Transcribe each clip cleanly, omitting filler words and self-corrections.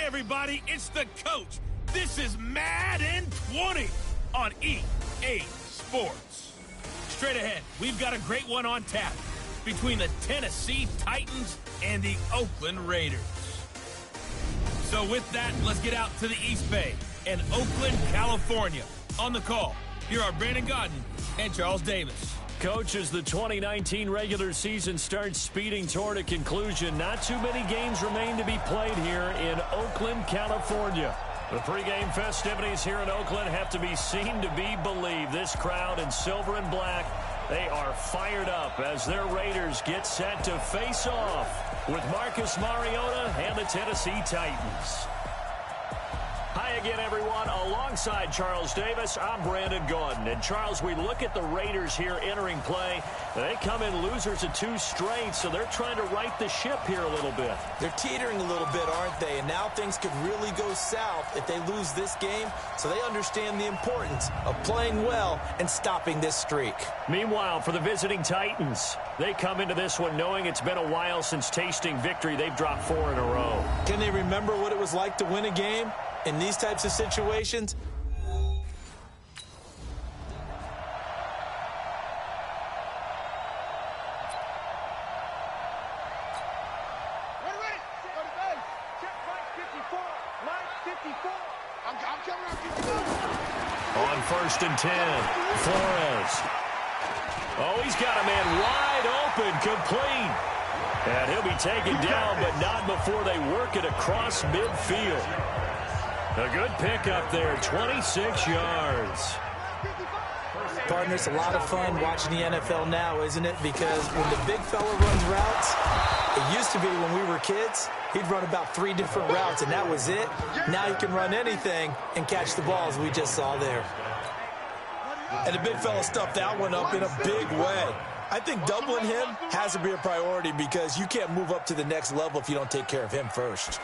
everybody, it's the coach. This is Madden 20 on EA Sports. Straight ahead, we've got a great one on tap between the Tennessee Titans and the Oakland Raiders. So with that, let's get out to the East Bay and Oakland, California. On the call, here are Brandon Godden and Charles Davis. Coach, as the 2019 regular season starts speeding toward a conclusion, not too many games remain to be played here in Oakland, California. The pregame festivities here in Oakland have to be seen to be believed. This crowd in silver and black, they are fired up as their Raiders get set to face off with Marcus Mariota and the Tennessee Titans. Hi again, everyone. Alongside Charles Davis, I'm Brandon Godden. And Charles, we look at the Raiders here entering play. They come in losers of 2 straight, so they're trying to right the ship here a little bit. They're teetering a little bit, aren't they? And now things could really go south if they lose this game, so they understand the importance of playing well and stopping this streak. Meanwhile, for the visiting Titans, they come into this one knowing it's been a while since tasting victory. They've dropped 4 in a row. Can they remember what it was like to win a game in these types of situations? On 1st and 10, Flores. Oh, he's got a man wide open, complete. And he'll be taken down, but not before they work it across midfield. A good pickup there, 26 yards. Partner, it's a lot of fun watching the NFL now, isn't it? Because when the big fella runs routes, it used to be when we were kids, he'd run about 3 different routes, and that was it. Now he can run anything and catch the ball, as we just saw there. And the big fella stuffed that one up in a big way. I think doubling him has to be a priority because you can't move up to the next level if you don't take care of him first.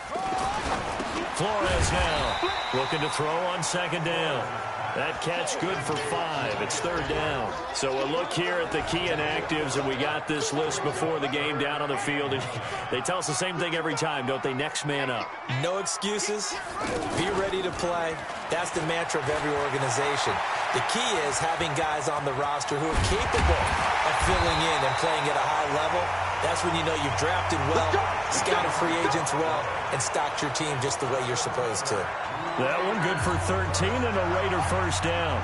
Flores now looking to throw on 2nd down. That catch good for 5. It's 3rd down. So a look here at the key inactives, and we got this list before the game down on the field. They tell us the same thing every time, don't they? Next man up. No excuses. Be ready to play. That's the mantra of every organization. The key is having guys on the roster who are capable of filling in and playing at a high level. That's when you know you've drafted well, scouted free agents well, and stocked your team just the way you're supposed to. That one good for 13 and a Raider 1st down.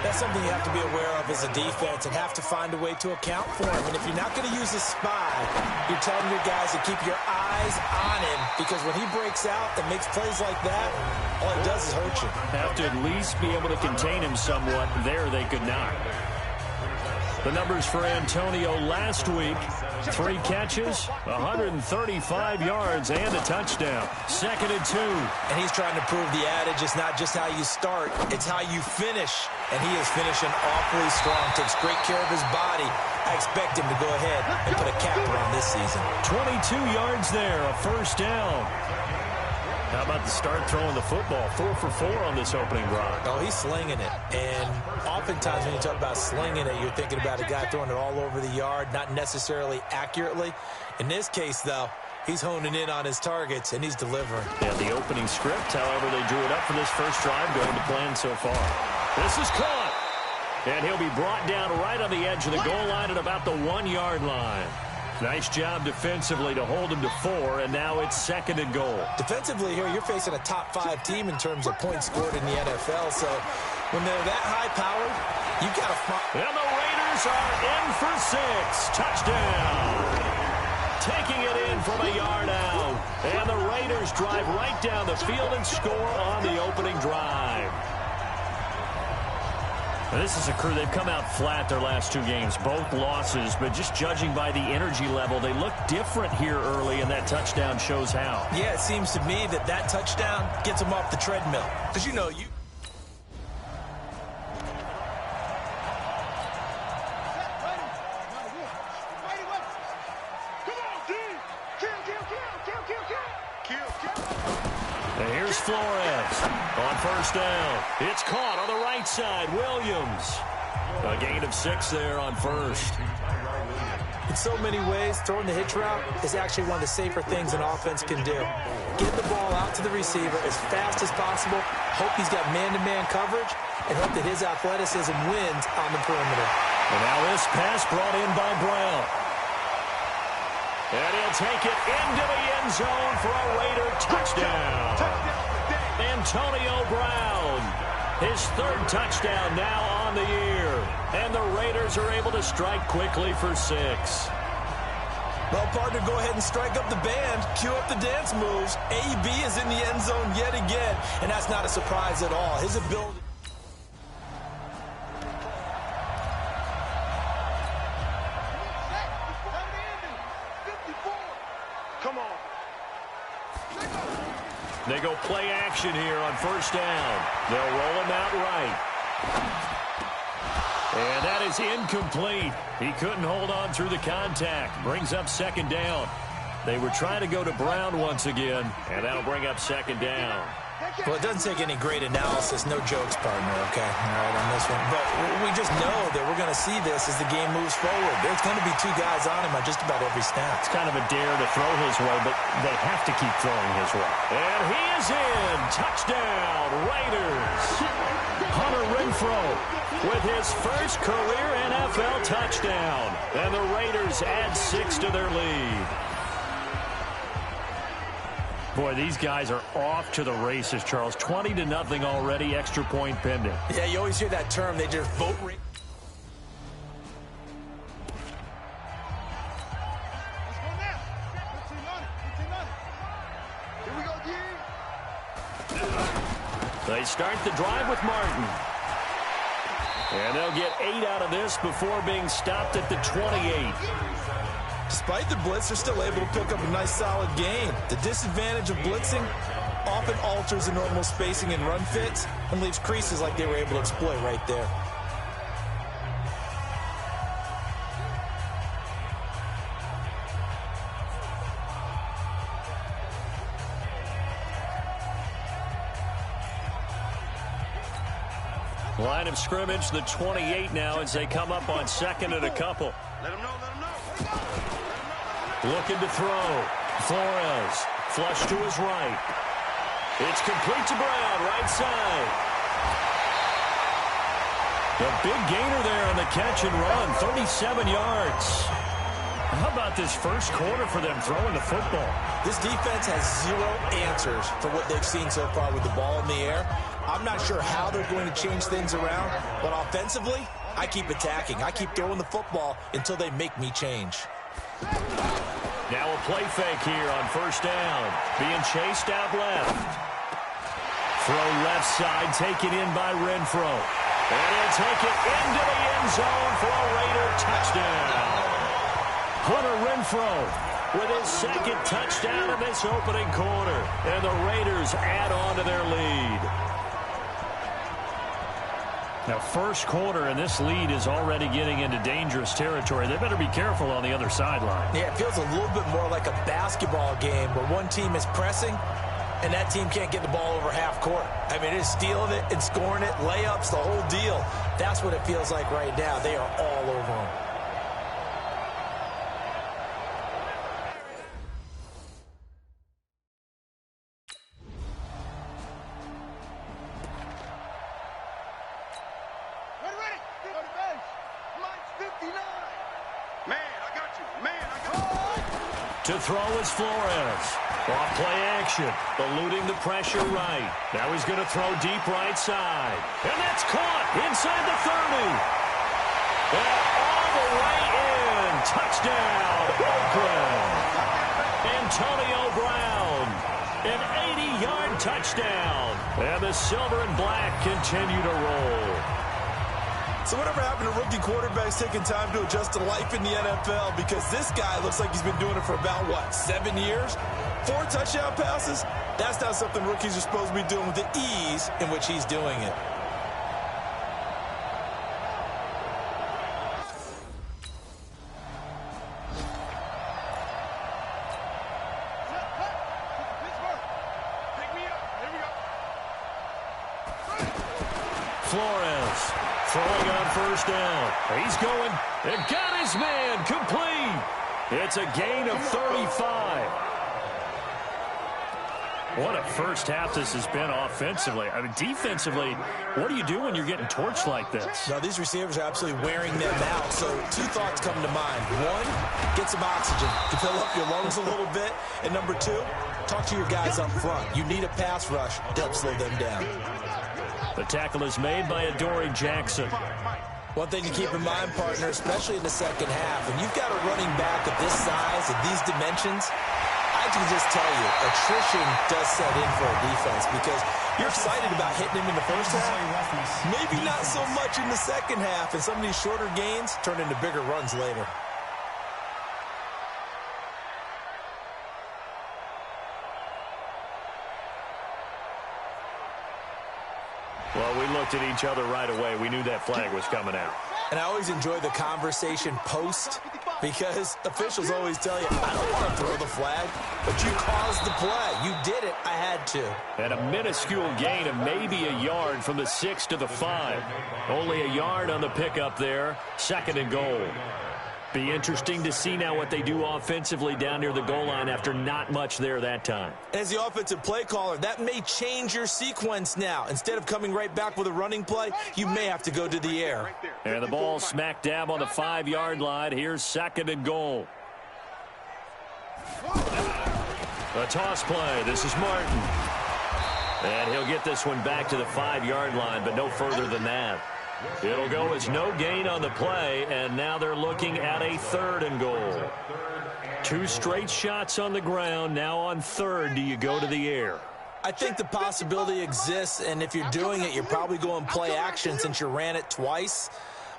That's something you have to be aware of as a defense and have to find a way to account for him. And if you're not going to use a spy, you're telling your guys to keep your eyes on him, because when he breaks out and makes plays like that, all it does is hurt you. Have to at least be able to contain him somewhat. There they could not. The numbers for Antonio last week: 3 catches, 135 yards, and a touchdown. 2nd and 2. And he's trying to prove the adage, it's not just how you start, it's how you finish. And he is finishing awfully strong, takes great care of his body. I expect him to go ahead and put a capper on this season. 22 yards there, a 1st down. How about the start throwing the football? 4 for 4 on this opening drive. Oh, he's slinging it. And oftentimes when you talk about slinging it, you're thinking about a guy throwing it all over the yard, not necessarily accurately. In this case, though, he's honing in on his targets, and he's delivering. Yeah, the opening script, however, they drew it up for this first drive going to plan so far. This is caught. And he'll be brought down right on the edge of the goal line at about the 1-yard line. Nice job defensively to hold him to 4, and now it's 2nd and goal. Defensively here, you're facing a top 5 team in terms of points scored in the NFL, so when they're that high-powered, you've got to find. And the Raiders are in for 6. Touchdown. Taking it in from a yard out. And the Raiders drive right down the field and score on the opening drive. This is a crew, they've come out flat their last 2 games, both losses, but just judging by the energy level, they look different here early, and that touchdown shows how. Yeah, it seems to me that touchdown gets them off the treadmill. Because, you know, you... And here's Flores on 1st down. It's caught on the right side. Williams. A gain of 6 there on 1st. In so many ways, throwing the hitch route is actually one of the safer things an offense can do. Get the ball out to the receiver as fast as possible, hope he's got man-to-man coverage, and hope that his athleticism wins on the perimeter. And now this pass brought in by Brown. And he'll take it into the end zone for a Raider touchdown. Antonio Brown, his third touchdown now on the year. And the Raiders are able to strike quickly for 6. Well, partner, go ahead and strike up the band, cue up the dance moves. AB is in the end zone yet again, and that's not a surprise at all. His ability... Come on. They go play action here on first down. They'll roll him out right. And that is incomplete. He couldn't hold on through the contact. Brings up second down. They were trying to go to Brown once again, and that'll bring up second down. Well, it doesn't take any great analysis. No jokes, partner, okay? All right, on this one. But we just know that we're going to see this as the game moves forward. There's going to be 2 guys on him on just about every snap. It's kind of a dare to throw his way, but they have to keep throwing his way. And he is in. Touchdown, Raiders. Hunter Renfrow with his first career NFL touchdown. And the Raiders add 6 to their lead. Boy, these guys are off to the races, Charles. 20-0 already, extra point pending. Yeah, you always hear that term. They just vote rate. They start the drive with Martin. And they'll get 8 out of this before being stopped at the 28. Despite the blitz, they're still able to pick up a nice solid gain. The disadvantage of blitzing often alters the normal spacing and run fits and leaves creases like they were able to exploit right there. Line of scrimmage, the 28 now as they come up on second and a couple. Let him know, let him know. Looking to throw. Flores, flush to his right. It's complete to Brown, right side. The big gainer there on the catch and run, 37 yards. How about this first quarter for them throwing the football? This defense has 0 answers for what they've seen so far with the ball in the air. I'm not sure how they're going to change things around, but offensively, I keep attacking. I keep throwing the football until they make me change. Now a play fake here on first down. Being chased out left. Throw left side, taken in by Renfrow. And he'll take it into the end zone for a Raider touchdown. Hunter Renfrow with his second touchdown in this opening quarter. And the Raiders add on to their lead. Now, first quarter, and this lead is already getting into dangerous territory. They better be careful on the other sideline. Yeah, it feels a little bit more like a basketball game where one team is pressing and that team can't get the ball over half court. I mean, it's stealing it and scoring it, layups, the whole deal. That's what it feels like right now. They are all over them. To throw is Flores. Off play action. Eluding the pressure right. Now he's going to throw deep right side. And that's caught inside the 30. And all the way in. Touchdown, Oakland. Antonio Brown. An 80-yard touchdown. And the silver and black continue to roll. So whatever happened to rookie quarterbacks taking time to adjust to life in the NFL? Because this guy looks like he's been doing it for about, 7 years? 4 touchdown passes? That's not something rookies are supposed to be doing with the ease in which he's doing it. Flores Throwing on first down. He's going. It got his man. Complete. It's a gain of 35. What a first half this has been offensively. I mean, defensively, what do you do when you're getting torched like this? Now, these receivers are absolutely wearing them out. So two thoughts come to mind. One, get some oxygen to fill up your lungs a little bit. And number two, talk to your guys up front. You need a pass rush to help slow them down. The tackle is made by Adoree Jackson. One thing to keep in mind, partner, especially in the second half, when you've got a running back of this size, of these dimensions, I can just tell you, attrition does set in for a defense because you're excited about hitting him in the first half. Maybe not so much in the second half, and some of these shorter gains turn into bigger runs later. Well, we looked at each other right away. We knew that flag was coming out. And I always enjoy the conversation post because officials always tell you, I don't want to throw the flag, but you caused the play. You did it. I had to. And a minuscule gain of maybe a yard from the 6 to the 5. Only a yard on the pickup there. 2nd and goal. Be interesting to see now what they do offensively down near the goal line after not much there that time. As the offensive play caller, that may change your sequence now. Instead of coming right back with a running play, you may have to go to the air. And the ball smack dab on the 5-yard line. Here's 2nd and goal. A toss play. This is Martin. And he'll get this one back to the 5-yard line, but no further than that. It'll go as no gain on the play, and now they're looking at a 3rd and goal. 2 straight shots on the ground. Now on 3rd, do you go to the air? I think the possibility exists, and if you're doing it, you're probably going play action since you ran it twice.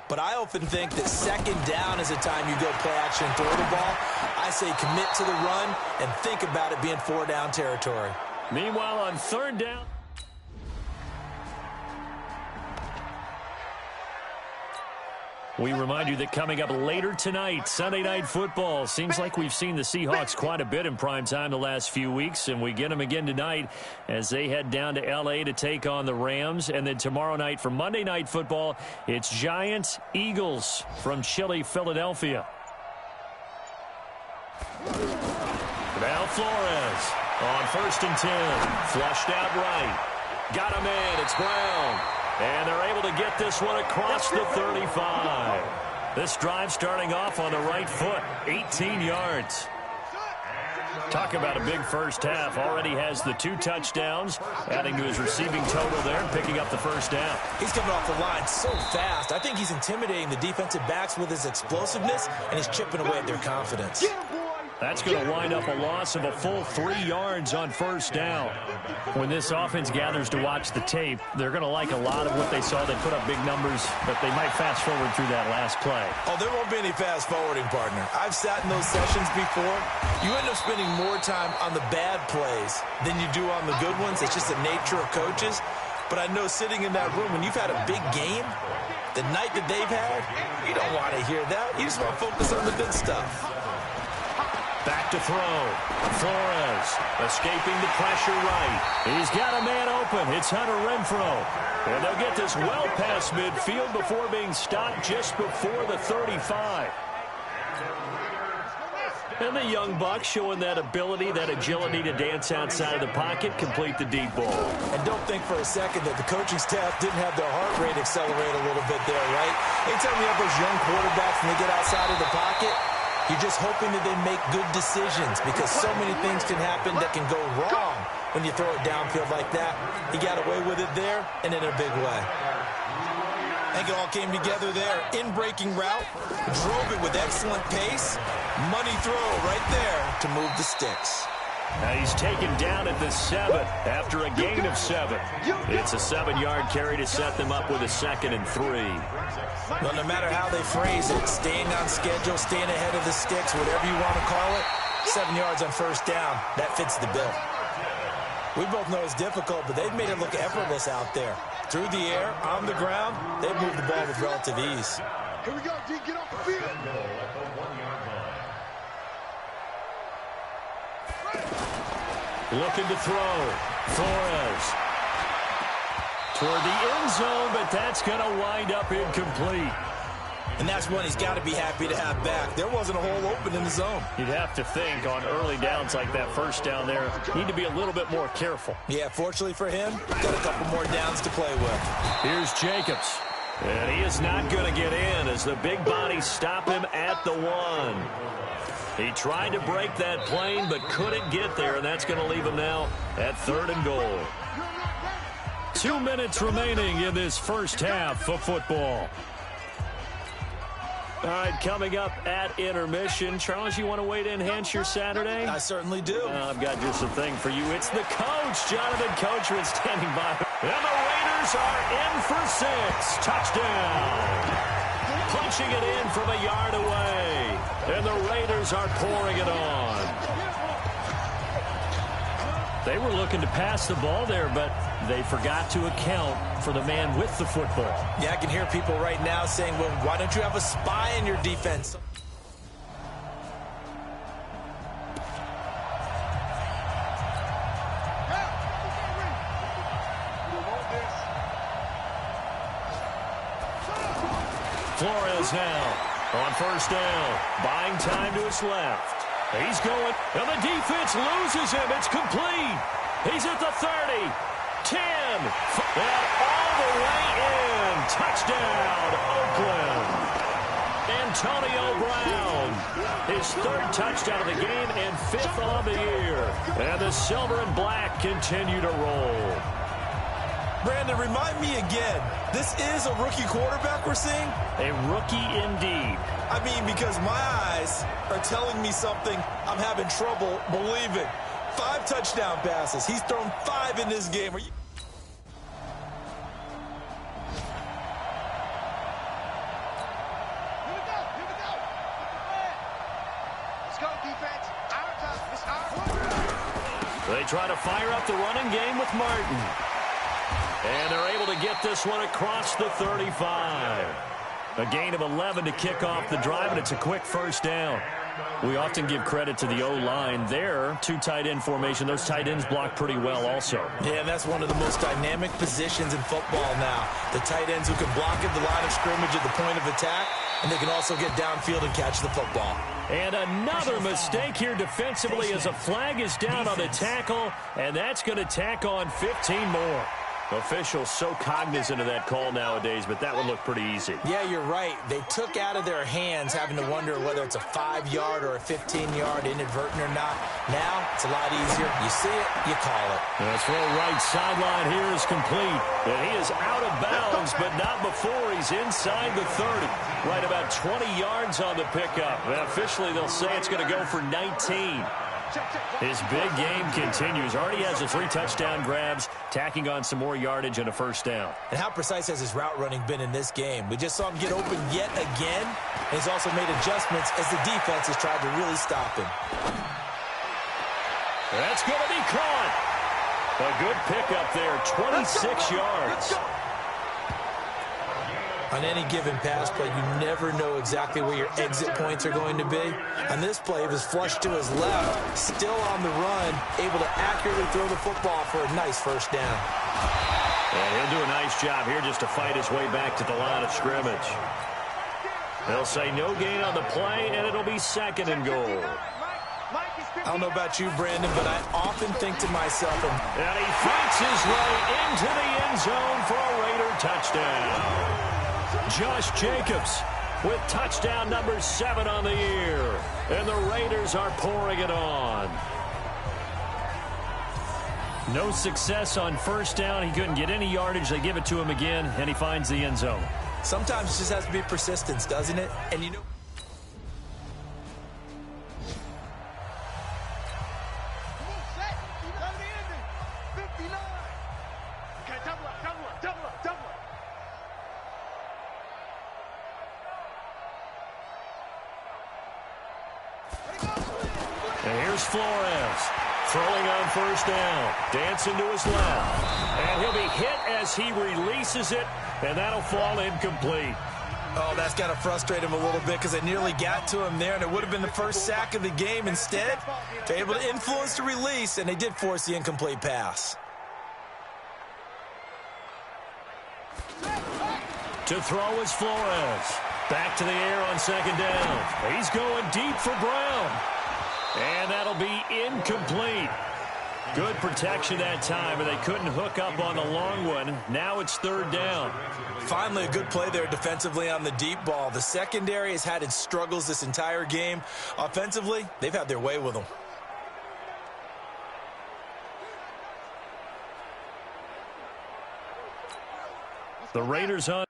But I often think that 2nd down is the time you go play action and throw the ball. I say commit to the run and think about it being 4-down territory. Meanwhile, on 3rd down. We remind you that coming up later tonight, Sunday Night Football. Seems like we've seen the Seahawks quite a bit in prime time the last few weeks, and we get them again tonight as they head down to L.A. to take on the Rams. And then tomorrow night for Monday Night Football, it's Giants-Eagles from chilly Philadelphia. Now Flores on 1st and 10. Flushed out right. Got a man. It's Brown. And they're able to get this one across the 35. This drive starting off on the right foot. 18 yards. Talk about a big first half. Already has the 2 touchdowns, adding to his receiving total there and picking up the first down. He's coming off the line so fast. I think he's intimidating the defensive backs with his explosiveness, and he's chipping away at their confidence. That's going to wind up a loss of a full 3 yards on first down. When this offense gathers to watch the tape, they're going to like a lot of what they saw. They put up big numbers, but they might fast forward through that last play. Oh, there won't be any fast forwarding, partner. I've sat in those sessions before. You end up spending more time on the bad plays than you do on the good ones. It's just the nature of coaches. But I know sitting in that room, when you've had a big game, the night that they've had, you don't want to hear that. You just want to focus on the good stuff. Back to throw. Flores escaping the pressure right. He's got a man open. It's Hunter Renfrow. And they'll get this well past midfield before being stopped just before the 35. And the young buck showing that ability, that agility to dance outside of the pocket, complete the deep ball. And don't think for a second that the coaching staff didn't have their heart rate accelerate a little bit there, right? Anytime you have those young quarterbacks and they get outside of the pocket, you're just hoping that they make good decisions because so many things can happen that can go wrong when you throw it downfield like that. He got away with it there and in a big way. I think it all came together there. In-breaking route, drove it with excellent pace. Money throw right there to move the sticks. Now he's taken down at the 7 after a gain of 7. It's a 7-yard carry to set them up with a 2nd and 3. Well, no matter how they phrase it, staying on schedule, staying ahead of the sticks, whatever you want to call it, 7 yards on first down, that fits the bill. We both know it's difficult, but they've made it look effortless out there. Through the air, on the ground, they've moved the ball with relative ease. Here we go, D, get off the field. Looking to throw. Flores. toward the end zone, but that's going to wind up incomplete. And that's one he's got to be happy to have back. There wasn't a hole open in the zone. You'd have to think on early downs like that first down there, need to be a little bit more careful. Yeah, fortunately for him, got a couple more downs to play with. Here's Jacobs. And he is not going to get in as the big bodies stop him at the 1. He tried to break that plane but couldn't get there, and that's going to leave him now at 3rd and goal. 2 minutes remaining in this first half of football. All right, coming up at intermission. Charles, you want to way to enhance your Saturday? I certainly do. I've got just a thing for you. It's the coach, Jonathan Coachman, standing by. And the Raiders are in for 6. Touchdown. Punching it in from a yard away. And the Raiders are pouring it on. They were looking to pass the ball there, but they forgot to account for the man with the football. Yeah, I can hear people right now saying, well, why don't you have a spy in your defense? Flores now on first down, buying time to his left. He's going, and the defense loses him. It's complete. He's at the 30, 10, and all the way in. Touchdown, Oakland. Antonio Brown, his 3rd touchdown of the game and 5th on the year. And the silver and black continue to roll. Brandon, remind me again, this is a rookie quarterback we're seeing? A rookie indeed. I mean, because my eyes are telling me something I'm having trouble believing. 5 touchdown passes. He's thrown 5 in this game. Are you... Here we go. Let's go, defense. Our time. It's our time. They try to fire up the running game with Martin. And they're able to get this one across the 35. A gain of 11 to kick off the drive, and it's a quick first down. We often give credit to the O-line there. 2 tight end formation. Those tight ends block pretty well also. Yeah, and that's one of the most dynamic positions in football now. The tight ends who can block at the line of scrimmage at the point of attack, and they can also get downfield and catch the football. And another mistake here defensively as a flag is down on the tackle, and that's going to tack on 15 more. Officials so cognizant of that call nowadays, but that would look pretty easy. Yeah, you're right. They took out of their hands having to wonder whether it's a 5-yard or a 15-yard inadvertent or not. Now, it's a lot easier. You see it, you call it. This throw right sideline here is complete. And he is out of bounds, but not before he's inside the 30. Right about 20 yards on the pickup. And officially, they'll say it's going to go for 19. His big game continues. Already has the 3 touchdown grabs, tacking on some more yardage and a first down. And how precise has his route running been in this game? We just saw him get open yet again. And he's also made adjustments as the defense has tried to really stop him. That's going to be caught. A good pickup there, 26 yards. On any given pass play, you never know exactly where your exit points are going to be. On this play, it was flushed to his left, still on the run, able to accurately throw the football for a nice first down. And he'll do a nice job here just to fight his way back to the line of scrimmage. They'll say no gain on the play, and it'll be 2nd and goal. I don't know about you, Brandon, but I often think to myself, and he fights his way into the end zone for a Raider touchdown. Josh Jacobs with touchdown number 7 on the year. And the Raiders are pouring it on. No success on first down. He couldn't get any yardage. They give it to him again, and he finds the end zone. Sometimes it just has to be persistence, doesn't it? And you know... And here's Flores throwing on first down, dancing to his left. And he'll be hit as he releases it, and that'll fall incomplete. Oh, that's got to frustrate him a little bit because they nearly got to him there, and it would have been the first sack of the game. Instead, they're able to influence the release, and they did force the incomplete pass. To throw is Flores. Back to the air on second down. He's going deep for Brown. And that'll be incomplete. Good protection that time, and they couldn't hook up on the long one. Now it's third down. Finally, a good play there defensively on the deep ball. The secondary has had its struggles this entire game. Offensively, they've had their way with them. The Raiders on.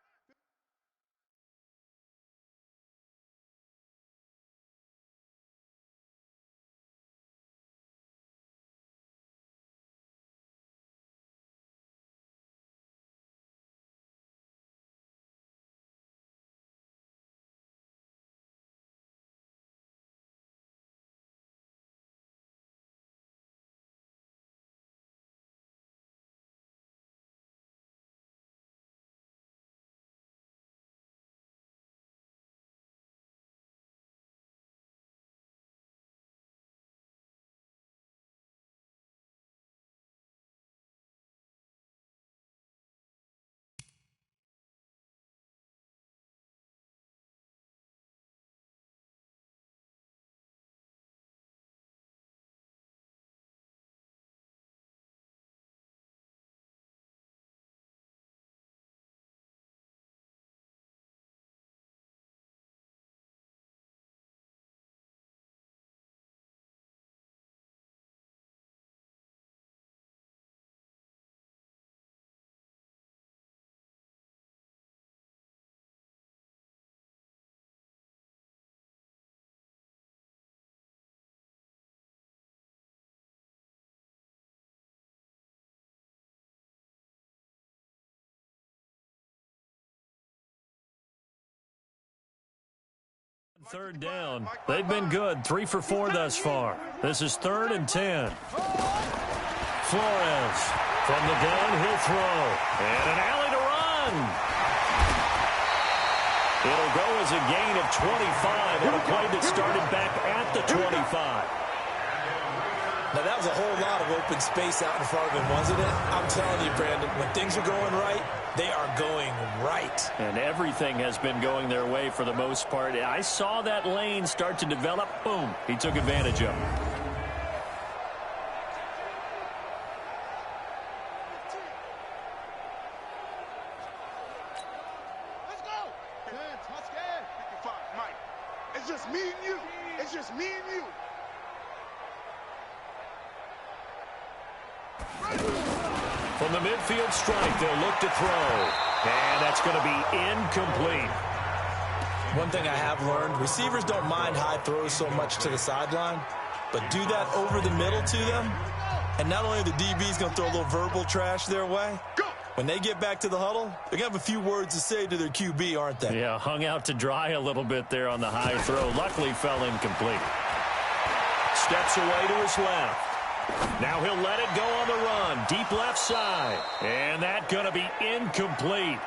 Third down. They've been good. 3 for 4 thus far. This is 3rd and 10. Flores from the gun. He'll throw. And an alley to run. It'll go as a gain of 25 on a play that started back at the 25. Now, that was a whole lot of open space out in front of him, wasn't it? I'm telling you, Brandon, when things are going right, they are going right. And everything has been going their way for the most part. I saw that lane start to develop. Boom. He took advantage of it. Let's go. Mike, it's just me and you. It's just me and you. From the midfield strike, they'll look to throw. And that's going to be incomplete. One thing I have learned, receivers don't mind high throws so much to the sideline, but do that over the middle to them, and not only are the DBs going to throw a little verbal trash their way, when they get back to the huddle, they're going to have a few words to say to their QB, aren't they? Yeah, hung out to dry a little bit there on the high throw. Luckily fell incomplete. Steps away to his left. Now he'll let it go on the run. Deep left side. And that's going to be incomplete.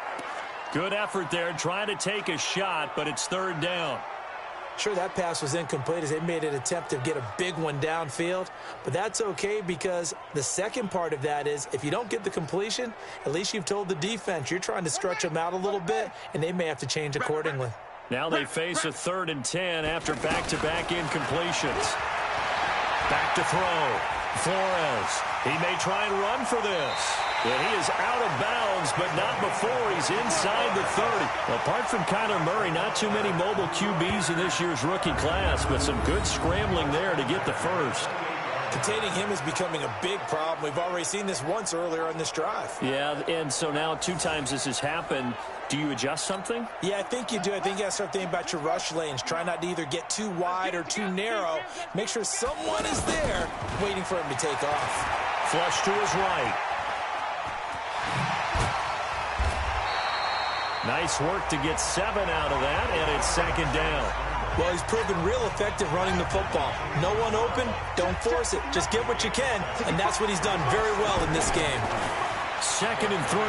Good effort there trying to take a shot, but it's third down. Sure, that pass was incomplete as they made an attempt to get a big one downfield. But that's okay because the second part of that is if you don't get the completion, at least you've told the defense you're trying to stretch them out a little bit, and they may have to change accordingly. Now they face a 3rd and 10 after back-to-back incompletions. Back to throw. Flores. He may try and run for this. And he is out of bounds, but not before he's inside the 30. Apart from Kyler Murray, not too many mobile QBs in this year's rookie class, but some good scrambling there to get the first. Containing him is becoming a big problem. We've already seen this once earlier on this drive. Yeah, and so now 2 times this has happened. Do you adjust something? Yeah, I think you do. I think you got to start thinking about your rush lanes. Try not to either get too wide or too narrow. Make sure someone is there waiting for him to take off. Flush to his right. Nice work to get 7 out of that, and it's 2nd down. Well, he's proven real effective running the football. No one open, don't force it. Just get what you can, and that's what he's done very well in this game. 2nd and 3.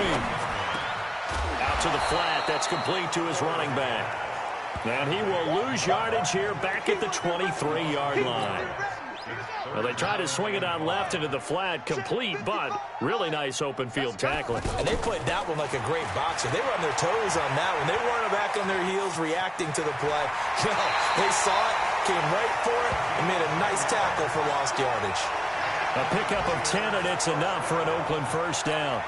Out to the flat. That's complete to his running back. And he will lose yardage here back at the 23-yard line. Well, they try to swing it on left into the flat, complete, but really nice open field tackling. And they played that one like a great boxer. They were on their toes on that one. They weren't back on their heels reacting to the play. No, they saw it, came right for it, and made a nice tackle for lost yardage. A pickup of 10, and it's enough for an Oakland first down.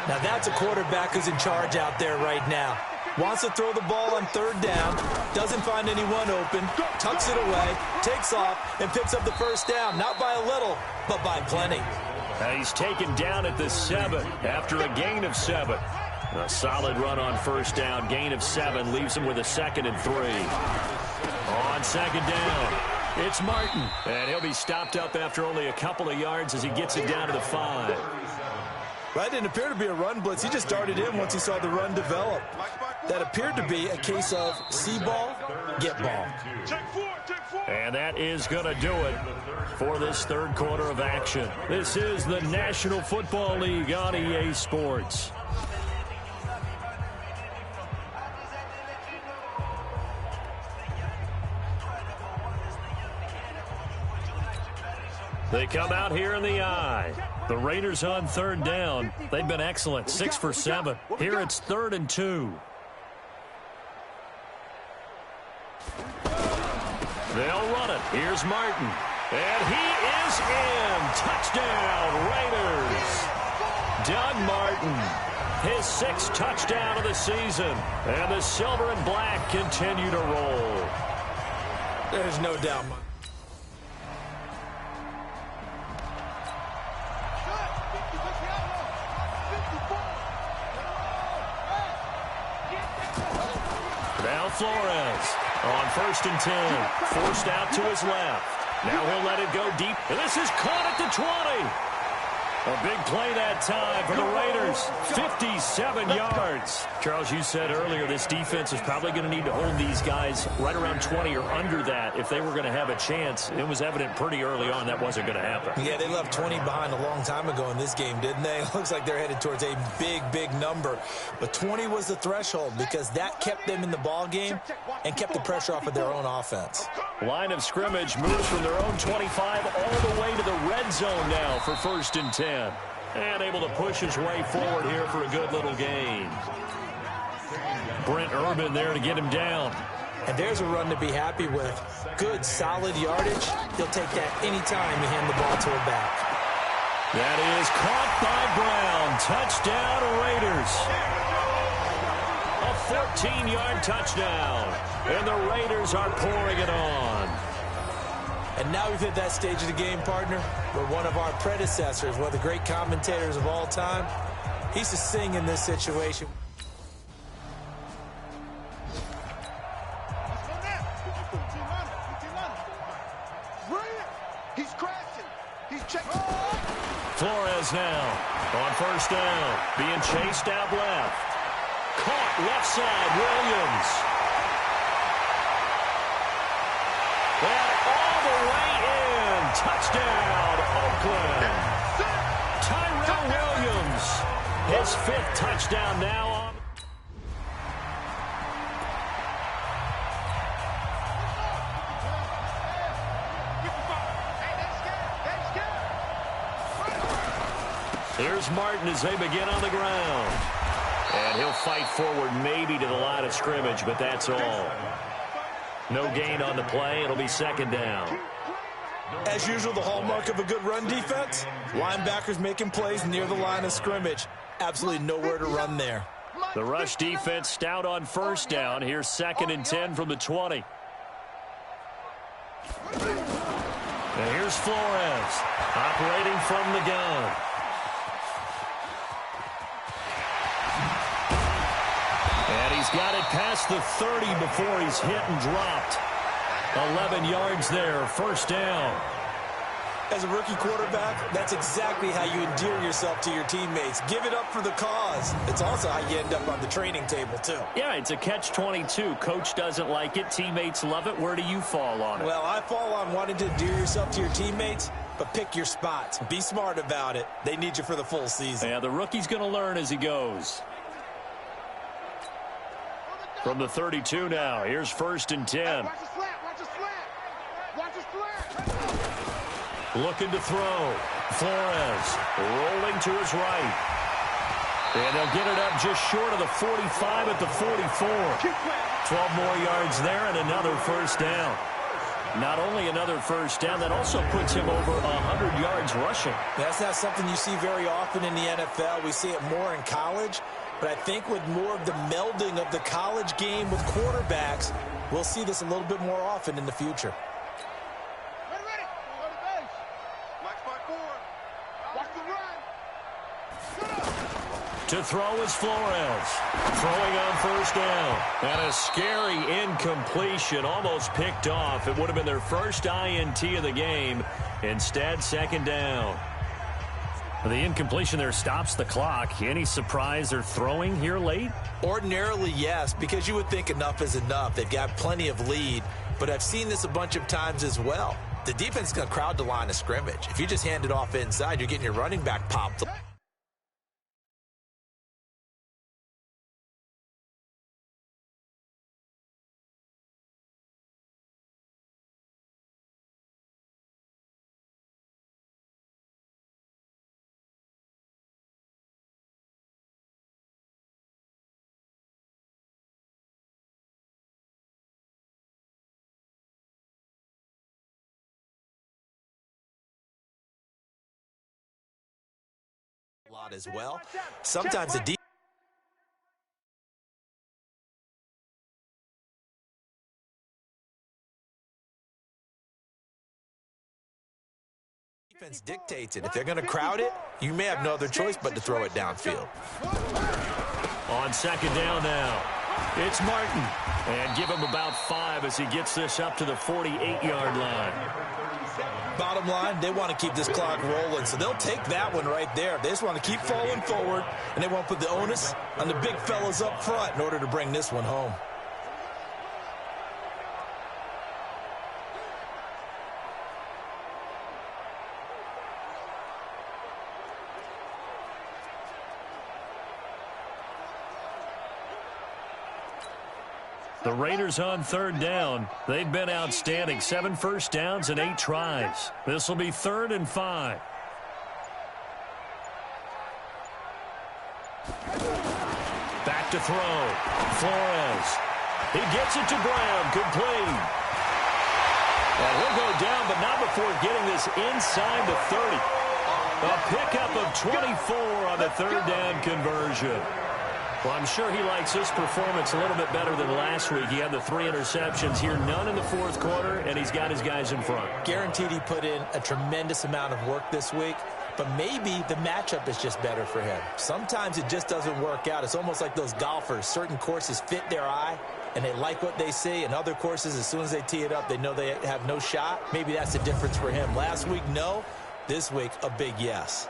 Now that's a quarterback who's in charge out there right now. Wants to throw the ball on third down, doesn't find anyone open, tucks it away, takes off, and picks up the first down. Not by a little, but by plenty. He's taken down at the 7 after a gain of 7. A solid run on first down. Gain of 7 leaves him with a 2nd and 3. On second down, it's Martin. And he'll be stopped up after only a couple of yards as he gets it down to the 5. That didn't appear to be a run blitz. He just darted in once he saw the run develop. That appeared to be a case of see ball, get ball. And that is going to do it for this third quarter of action. This is the National Football League on EA Sports. They come out here in the eye. The Raiders on third down. They've been excellent, 6 for 7. Here it's 3rd and 2. They'll run it. Here's Martin. And he is in. Touchdown, Raiders. Doug Martin, his 6th touchdown of the season. And the silver and black continue to roll. There's no doubt. Now Flores on 1st and 10. Forced out to his left. Now he'll let it go deep. And this is caught at the 20. A big play that time for the Raiders. 57 yards. Charles, you said earlier this defense is probably going to need to hold these guys right around 20 or under that if they were going to have a chance. It was evident pretty early on that wasn't going to happen. Yeah, they left 20 behind a long time ago in this game, didn't they? It looks like they're headed towards a big, big number. But 20 was the threshold because that kept them in the ball game and kept the pressure off of their own offense. Line of scrimmage moves from their own 25 all the way to the red zone now for 1st and 10. And able to push his way forward here for a good little gain. Brent Urban there to get him down. And there's a run to be happy with. Good, solid yardage. He'll take that anytime you hand the ball to a back. That is caught by Brown. Touchdown, Raiders. A 14-yard touchdown. And the Raiders are pouring it on. And now we've hit that stage of the game, partner, where one of our predecessors, one of the great commentators of all time, he used to sing in this situation. He's crashing. He's checking. Flores now on 1st down. Being chased out left. Caught left side, Williams. And all the way in. Touchdown, Oakland. Tyrell Williams. His 5th touchdown now on. Here's Martin as they begin on the ground. And he'll fight forward maybe to the line of scrimmage, but that's all. No gain on the play. It'll be 2nd down. As usual, the hallmark of a good run defense, linebackers making plays near the line of scrimmage. Absolutely nowhere to run there. The rush defense stout on 1st down. Here's 2nd and 10 from the 20. And here's Flores operating from the gun. And he's got it past the 30 before he's hit and dropped. 11 yards there, 1st down. As a rookie quarterback, that's exactly how you endear yourself to your teammates. Give it up for the cause. It's also how you end up on the training table, too. Yeah, it's a catch-22. Coach doesn't like it. Teammates love it. Where do you fall on it? Well, I fall on wanting to endear yourself to your teammates, but pick your spots. Be smart about it. They need you for the full season. Yeah, the rookie's going to learn as he goes. From the 32 now, here's 1st and 10. Watch the slant. Watch the slant. Watch the slant. Looking to throw. Flores rolling to his right. And they'll get it up just short of the 45 at the 44. 12 more yards there and another first down. Not only another first down, that also puts him over 100 yards rushing. That's not something you see very often in the NFL. We see it more in college. But I think with more of the melding of the college game with quarterbacks, we'll see this a little bit more often in the future. Ready. Go to base. Black spot 4. Watch the run. To throw is Flores. Throwing on first down. And a scary incompletion, almost picked off. It would have been their first INT of the game. Instead, second down. The incompletion there stops the clock. Any surprise they're throwing here late? Ordinarily, yes, because you would think enough is enough. They've got plenty of lead, but I've seen this a bunch of times as well. The defense is going to crowd the line of scrimmage. If you just hand it off inside, you're getting your running back popped. A lot as well. Sometimes the defense dictates it. If they're going to crowd it, you may have no other choice but to throw it downfield. On second down now, it's Martin. And give him about 5 as he gets this up to the 48-yard line. Bottom line, they want to keep this clock rolling, so they'll take that one right there. They just want to keep falling forward, and they want to put the onus on the big fellas up front in order to bring this one home. The Raiders on third down. They've been outstanding. 7 first downs and 8 tries. This will be 3rd and 5. Back to throw. Flores. He gets it to Graham. Complete. And he'll go down, but not before getting this inside the 30. A pickup of 24 on the third down conversion. Well, I'm sure he likes this performance a little bit better than last week. He had the 3 interceptions here, none in the fourth quarter, and he's got his guys in front. Guaranteed he put in a tremendous amount of work this week, but maybe the matchup is just better for him. Sometimes it just doesn't work out. It's almost like those golfers. Certain courses fit their eye, and they like what they see, and other courses, as soon as they tee it up, they know they have no shot. Maybe that's the difference for him. Last week, no. This week, a big yes.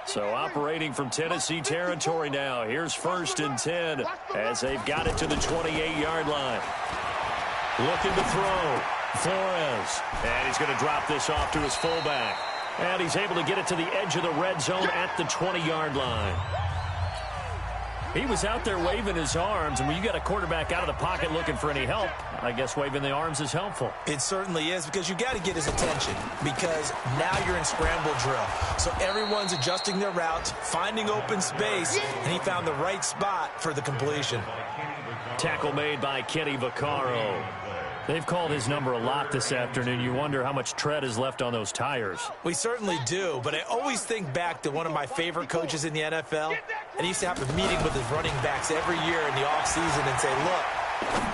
So operating from Tennessee territory now. Here's 1st and 10 as they've got it to the 28-yard line. Looking to throw. Flores. And he's going to drop this off to his fullback. And he's able to get it to the edge of the red zone at the 20-yard line. He was out there waving his arms, and when you got a quarterback out of the pocket looking for any help, I guess waving the arms is helpful. It certainly is, because you got to get his attention, because now you're in scramble drill. So everyone's adjusting their routes, finding open space, and he found the right spot for the completion. Tackle made by Kenny Vaccaro. They've called his number a lot this afternoon. You wonder how much tread is left on those tires. We certainly do, but I always think back to one of my favorite coaches in the NFL, and he used to have a meeting with his running backs every year in the offseason and say, look,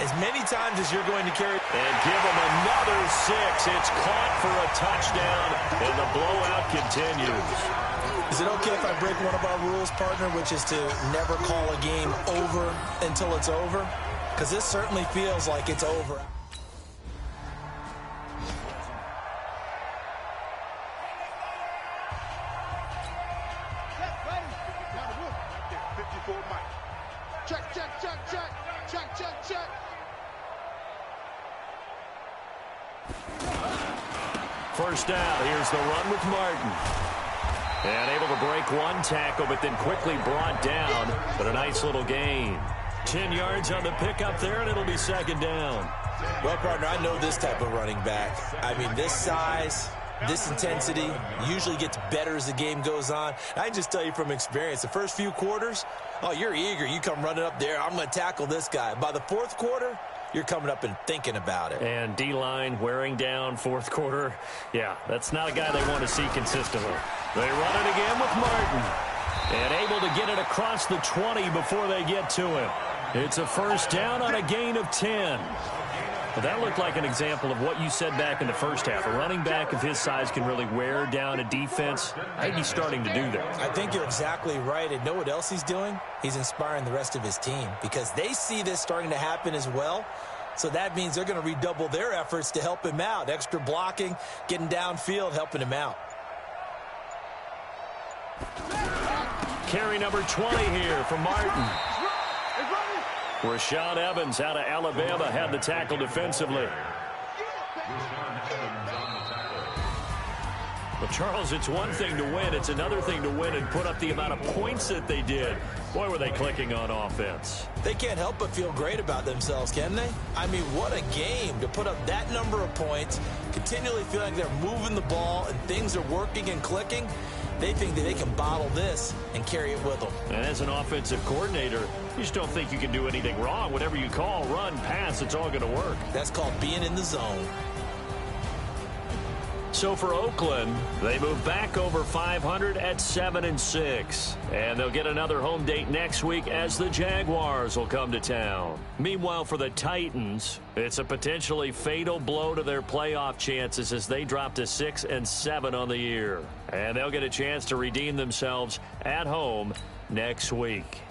as many times as you're going to carry... And give him another 6. It's caught for a touchdown, and the blowout continues. Is it okay if I break one of our rules, partner, which is to never call a game over until it's over? Because this certainly feels like it's over. Check. First down. Here's the run with Martin. And able to break one tackle, but then quickly brought down. But a nice little gain. 10 yards on the pickup there, and it'll be second down. Well, partner, I know this type of running back. I mean, this size, this intensity usually gets better as the game goes on. I can just tell you from experience, the first few quarters, oh, you're eager. You come running up there, I'm going to tackle this guy. By the fourth quarter, you're coming up and thinking about it. And D-line wearing down fourth quarter. Yeah, that's not a guy they want to see consistently. They run it again with Martin. And able to get it across the 20 before they get to him. It's a first down on a gain of 10. But that looked like an example of what you said back in the first half. A running back of his size can really wear down a defense. I think he's starting to do that. I think you're exactly right. And know what else he's doing? He's inspiring the rest of his team because they see this starting to happen as well. So that means they're going to redouble their efforts to help him out. Extra blocking, getting downfield, helping him out. Carry number 20 here for Martin. Rashaan Evans out of Alabama had the tackle defensively. But, Charles, it's one thing to win. It's another thing to win and put up the amount of points that they did. Boy, were they clicking on offense. They can't help but feel great about themselves, can they? I mean, what a game to put up that number of points, continually feeling like they're moving the ball and things are working and clicking. They think that they can bottle this and carry it with them. And as an offensive coordinator, you just don't think you can do anything wrong. Whatever you call, run, pass, it's all going to work. That's called being in the zone. So for Oakland, they move back over 500 at 7-6. And they'll get another home date next week as the Jaguars will come to town. Meanwhile, for the Titans, it's a potentially fatal blow to their playoff chances as they drop to 6-7 on the year. And they'll get a chance to redeem themselves at home next week.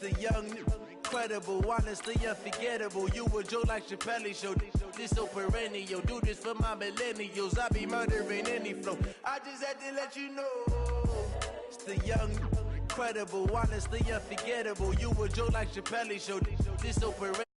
The young, incredible, honestly unforgettable. You a Joe like Chappelle show. This so perennial. Do this for my millennials. I be murdering any flow. I just had to let you know. It's the young, incredible, honestly unforgettable. You a Joe like Chappelle show. This so perennial.